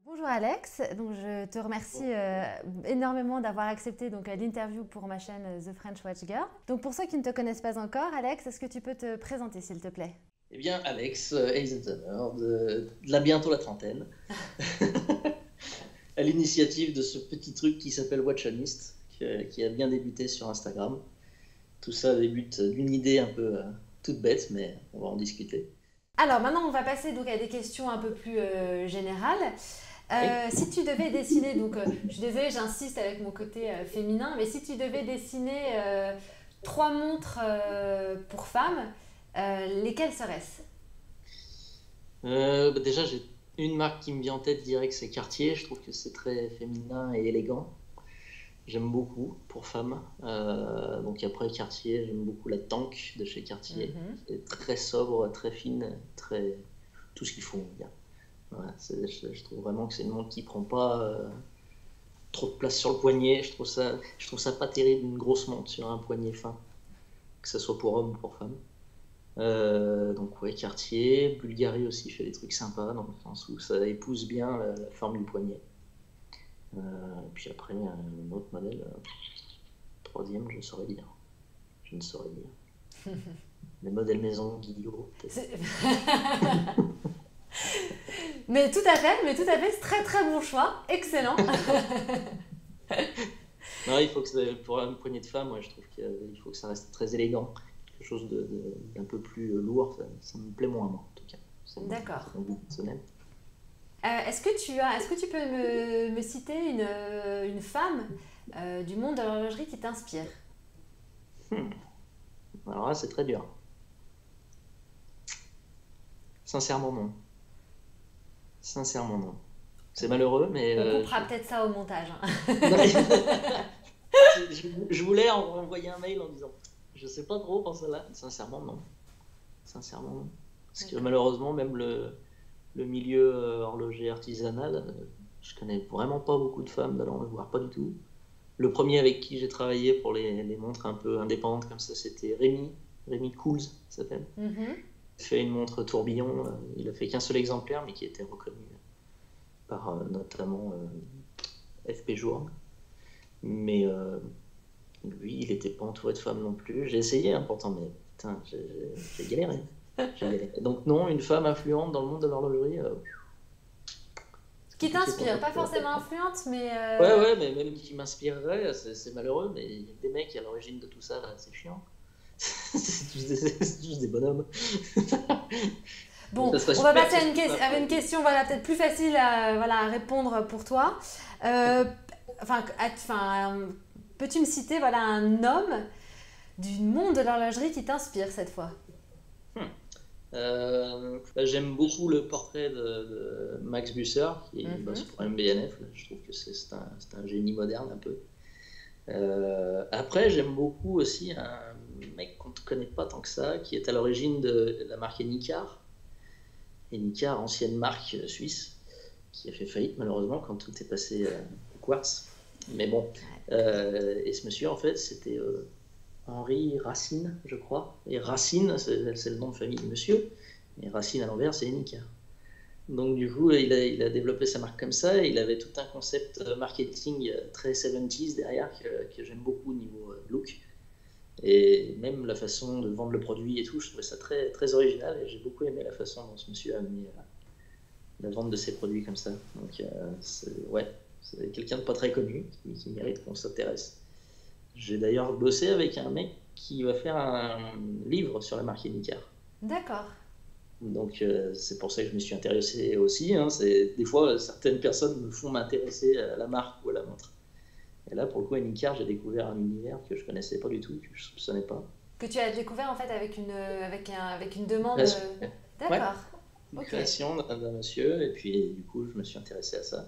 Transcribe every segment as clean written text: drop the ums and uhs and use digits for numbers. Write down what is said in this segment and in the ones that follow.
Bonjour Alex, donc je te remercie énormément d'avoir accepté l'interview pour ma chaîne The French Watch Girl. Donc pour ceux qui ne te connaissent pas encore, Alex, est-ce que tu peux te présenter s'il te plaît? Eh bien, Alex Eisenhower, de bientôt la trentaine, à l'initiative de ce petit truc qui s'appelle Watchonist, qui a bien débuté sur Instagram. Tout ça débute d'une idée un peu toute bête, mais on va en discuter. Alors maintenant on va passer à des questions un peu plus générales. Oui. Si tu devais dessiner, je suis désolée j'insiste avec mon côté féminin, mais si tu devais dessiner trois montres pour femmes, lesquelles seraient-ce? Déjà, j'ai une marque qui me vient en tête direct, c'est Cartier. Je trouve que c'est très féminin et élégant. J'aime beaucoup pour femmes. Donc après Cartier, j'aime beaucoup la Tank de chez Cartier. Mhm. C'est très sobre, très fine, très tout ce qu'il faut bien. Voilà, je trouve vraiment que c'est une montre qui prend pas trop de place sur le poignet. Je trouve ça pas terrible une grosse montre sur un poignet fin, que ce soit pour homme ou pour femme. Donc ouais, Cartier, Bulgari aussi fait des trucs sympas dans le sens où ça épouse bien la forme du poignet. Puis après, un autre modèle, troisième, je saurais dire. Je ne saurais dire. Les modèles maison, Guillot, peut-être. C'est- mais tout à fait, c'est très très bon choix, excellent. Non, il faut que pour une poignée de femme, ouais, je trouve qu'il faut que ça reste très élégant. Quelque chose d'un peu plus lourd, ça me plaît moins, moi, en tout cas. D'accord. C'est mon goût personnel. Est-ce que tu peux me citer une femme du monde de l'horlogerie qui t'inspire? Hmm. Alors là, c'est très dur. Sincèrement, non. Sincèrement, non. C'est malheureux, mais On coupera peut-être ça au montage, hein. non, mais je voulais envoyer un mail en disant je sais pas trop pour cela. Sincèrement, non. Sincèrement, non. Parce que D'accord. malheureusement, même le milieu horloger artisanal, je connais vraiment pas beaucoup de femmes dedans, voire pas du tout. Le premier avec qui j'ai travaillé pour les montres un peu indépendantes comme ça, c'était Rémi Cools, ça s'appelle. Mhm. Il fait une montre tourbillon, il a fait qu'un seul exemplaire, mais qui était reconnu par notamment FP Journe. Mais lui, il n'était pas entouré de femmes non plus. J'ai essayé, hein, pourtant, mais putain, j'ai galéré. J'ai galéré. Donc non, une femme influente dans le monde de l'horlogerie, c'est Qui compliqué pour t'inspire, moi. pas forcément influente, mais Ouais, ouais, mais même qui m'inspirerait, c'est malheureux, mais il y a des mecs à l'origine de tout ça, là, c'est chiant. C'est tous des bonhommes. bon, Ça serait on va super passer que ce soit à une question voilà, peut-être plus facile à répondre pour toi. Euh, peux-tu me citer voilà, un homme du monde de l'horlogerie qui t'inspire cette fois? J'aime beaucoup le portrait de Max Busser qui bosse Mhm. pour MBNF. Je trouve que c'est un génie moderne un peu. Après, j'aime beaucoup aussi un mec qu'on ne connaît pas tant que ça, qui est à l'origine de la marque Enicar. Enicar, ancienne marque suisse, qui a fait faillite malheureusement quand tout est passé au quartz. Mais bon, Ouais. et ce monsieur en fait, c'était Henri Racine, je crois. Et Racine, c'est le nom de famille du monsieur. Et Racine à l'envers, c'est Enicar. Donc du coup, il a développé sa marque comme ça. Et il avait tout un concept marketing très 70s derrière que j'aime beaucoup au niveau look. Et même la façon de vendre le produit et tout, je trouvais ça très, très original. Et j'ai beaucoup aimé la façon dont ce monsieur a amené la vente de ses produits comme ça. Donc ouais, c'est quelqu'un de pas très connu qui mérite qu'on s'intéresse. J'ai d'ailleurs bossé avec un mec qui va faire un livre sur la marque Enicar. D'accord. Donc c'est pour ça que je me suis intéressé aussi, hein. Des fois, certaines personnes me font m'intéresser à la marque ou à la montre. Et là, pour le coup, à Enicar, j'ai découvert un univers que je connaissais pas du tout, que je soupçonnais pas. Que tu as découvert en fait avec une demande. Création, ouais, D'accord. une Ok. création d'un monsieur, et puis du coup, je me suis intéressé à ça.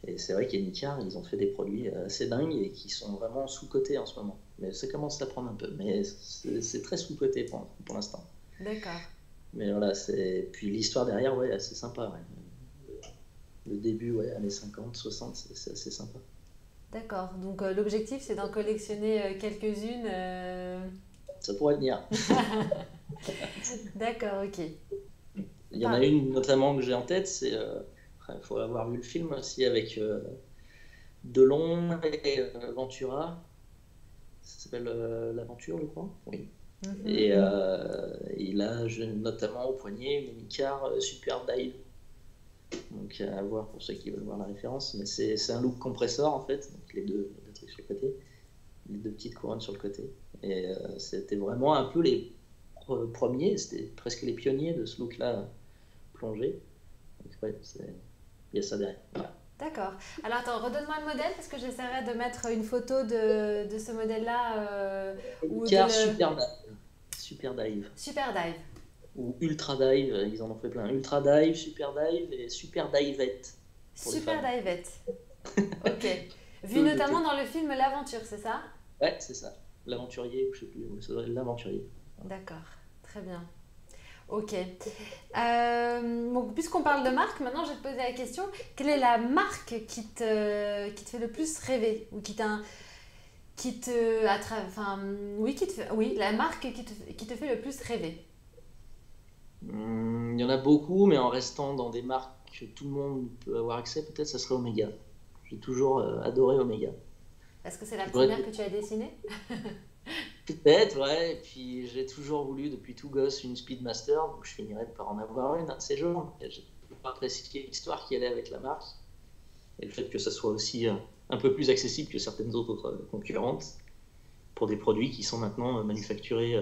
Et c'est vrai qu'Enicar, ils ont fait des produits assez dingues et qui sont vraiment sous-cotés en ce moment. Mais ça commence à prendre un peu, mais c'est très sous-coté pour l'instant. D'accord. Mais voilà, puis l'histoire derrière, ouais, assez sympa. Ouais. Le début, ouais, années 50, 60, c'est assez sympa. D'accord. Donc l'objectif c'est d'en collectionner quelques-unes. Ça pourrait venir. D'accord, ok. Il y en a Enfin, une notamment que j'ai en tête, c'est Il faut avoir vu le film aussi avec Delon et Ventura. Ça s'appelle L'Aventure, je crois. Oui. Et il a notamment au poignet une Icare Super Dive. Donc à voir pour ceux qui veulent voir la référence. Mais c'est un look compresseur en fait. Donc les deux trucs sur le côté. Les deux petites couronnes sur le côté. Et c'était vraiment un peu les premiers, c'était presque les pionniers de ce look-là plongé. Donc ouais, il y a ça derrière. Voilà. D'accord. Alors attends, redonne-moi le modèle parce que j'essaierai de mettre une photo de ce modèle-là. Car Super Dive. Super Dive. Super Dive. Ou Ultra Dive, ils en ont fait plein. Ultra Dive, Super Dive et Super Divette. Super Divette. Ok. Vu notamment dans le film L'Aventure, c'est ça? Ouais, c'est ça. L'aventurier, ou je sais plus, ça doit être l'aventurier. D'accord, très bien. Ok. Donc, puisqu'on parle de marque, maintenant je vais te poser la question. Quelle est la marque qui te fait le plus rêver? Ou oui, la marque qui te fait le plus rêver. Il y en a beaucoup, mais en restant dans des marques que tout le monde peut avoir accès, peut-être ça serait Omega. J'ai toujours adoré Omega. Est-ce que c'est la première que tu as dessinée? Peut-être, ouais. Et puis j'ai toujours voulu, depuis tout gosse, une Speedmaster, donc je finirais par en avoir une un de ces jours. J'ai toujours apprécié l'histoire qui allait avec la marque et le fait que ça soit aussi un peu plus accessible que certaines autres concurrentes pour des produits qui sont maintenant manufacturés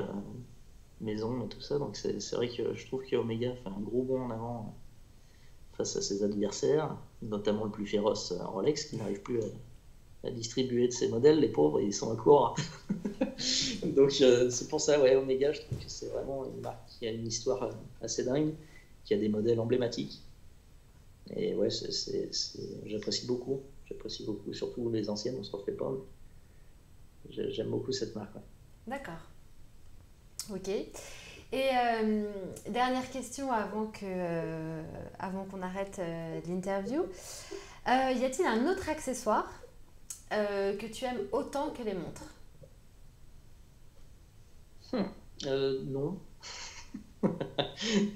maison et tout ça. Donc c'est vrai que je trouve qu'Omega fait un gros bond en avant face à ses adversaires, notamment le plus féroce Rolex qui n'arrive plus à distribuer de ses modèles, les pauvres, ils sont à court. Donc c'est pour ça, ouais, Omega, je trouve que c'est vraiment une marque qui a une histoire assez dingue, qui a des modèles emblématiques. Et ouais, j'apprécie beaucoup, surtout les anciennes, on se refait pas. J'aime beaucoup cette marque. Ouais. D'accord. Ok. Et dernière question avant qu'on arrête l'interview. Y a-t-il un autre accessoire que tu aimes autant que les montres? Non.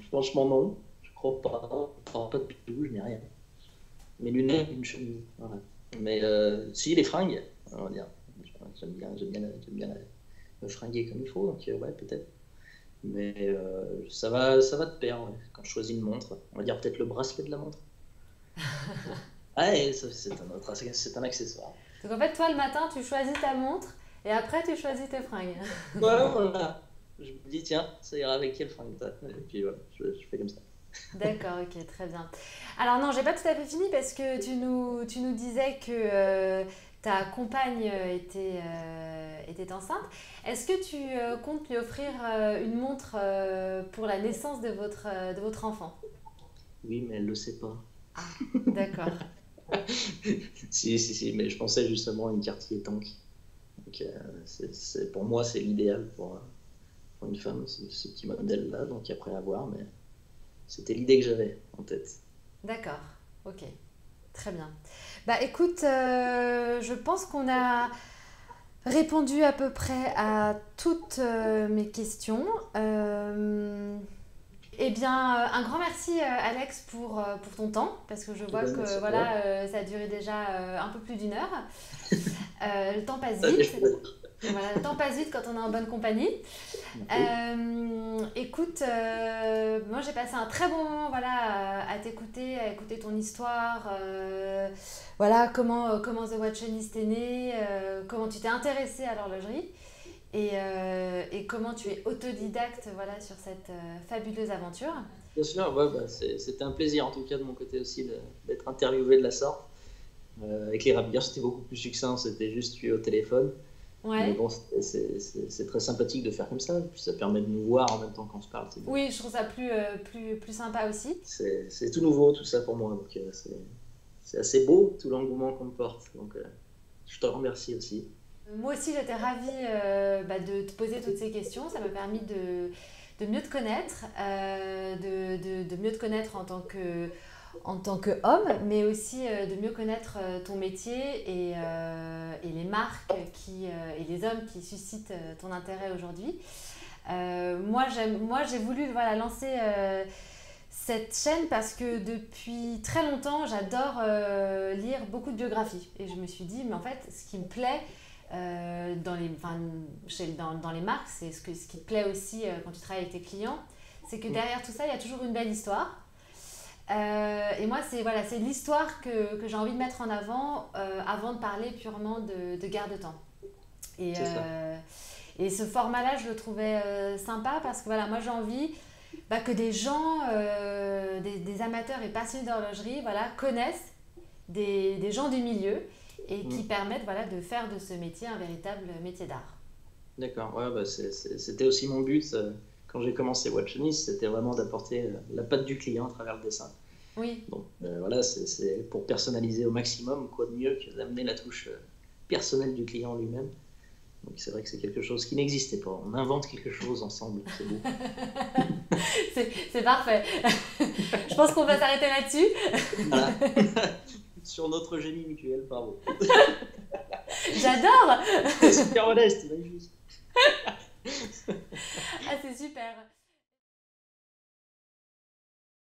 Franchement, non. Je crois pas. Enfin, pas de bijoux, je n'ai rien. Mes lunettes, une chemise. Voilà. Mais si, les fringues, on va dire. J'aime bien me fringuer comme il faut, donc ouais, peut-être. Mais ça va de pair, ouais. Quand je choisis une montre. On va dire peut-être le bracelet de la montre. Ouais, c'est un accessoire. Donc en fait, toi, le matin, tu choisis ta montre et après, tu choisis tes fringues. Voilà. Je me dis, tiens, ça ira avec quelle fringue toi? Et puis voilà, je fais comme ça. D'accord, ok, très bien. Alors non, j'ai pas tout à fait fini parce que tu nous disais que ta compagne était enceinte. Est-ce que tu comptes lui offrir une montre pour la naissance de votre enfant? Oui, mais elle le sait pas. Ah, d'accord. Si, mais je pensais justement à une Cartier Tank. Donc, pour moi, c'est l'idéal pour une femme, ce petit modèle-là. Donc après à voir, mais c'était l'idée que j'avais en tête. D'accord, ok, très bien. Bah écoute, je pense qu'on a répondu à peu près à toutes mes questions. Eh bien, un grand merci Alex pour ton temps, parce que je vois que voilà, ça a duré déjà un peu plus d'une heure. Le temps passe vite. Voilà, le temps passe vite quand on est en bonne compagnie. Écoute, moi j'ai passé un très bon moment voilà, à t'écouter, à écouter ton histoire, voilà, comment The Watchonist est né, comment tu t'es intéressé à l'horlogerie et comment tu es autodidacte voilà, sur cette fabuleuse aventure. Bien sûr, ouais, c'était un plaisir en tout cas de mon côté aussi d'être interviewé de la sorte. Avec les Rapiers, c'était beaucoup plus succinct, c'était juste tu es au téléphone. Ouais. Mais bon, c'est très sympathique de faire comme ça, puis ça permet de nous voir en même temps qu'on se parle. Oui, je trouve ça plus sympa aussi. C'est tout nouveau tout ça pour moi, donc c'est assez beau tout l'engouement qu'on me porte, donc je te remercie aussi. Moi aussi j'étais ravie de te poser toutes ces questions, ça m'a permis de mieux te connaître, de mieux te connaître en tant qu'homme, mais aussi de mieux connaître ton métier et les marques et les hommes qui suscitent ton intérêt aujourd'hui. Moi, j'ai voulu voilà, lancer cette chaîne parce que depuis très longtemps, j'adore lire beaucoup de biographies. Et je me suis dit, mais en fait, ce qui me plaît dans les marques, c'est ce qui te plaît aussi quand tu travailles avec tes clients, c'est que derrière tout ça, il y a toujours une belle histoire. Et moi, c'est l'histoire que j'ai envie de mettre en avant avant de parler purement de garde-temps. Et, C'est ça. et ce format-là, je le trouvais sympa parce que voilà, moi j'ai envie que des gens, des amateurs et passionnés d'horlogerie, voilà, connaissent des gens du milieu et qui permettent voilà, de faire de ce métier un véritable métier d'art. D'accord, ouais, bah c'était aussi mon but quand j'ai commencé Watchonist, c'était vraiment d'apporter la patte du client à travers le dessin. Oui, Donc voilà, c'est pour personnaliser au maximum, quoi de mieux que d'amener la touche personnelle du client lui-même. Donc c'est vrai que c'est quelque chose qui n'existait pas. On invente quelque chose ensemble, c'est beau. c'est parfait. Je pense qu'on va s'arrêter là-dessus. Voilà. Sur notre génie mutuel, bravo. J'adore. C'est super modeste, magnifique. Ah, c'est super.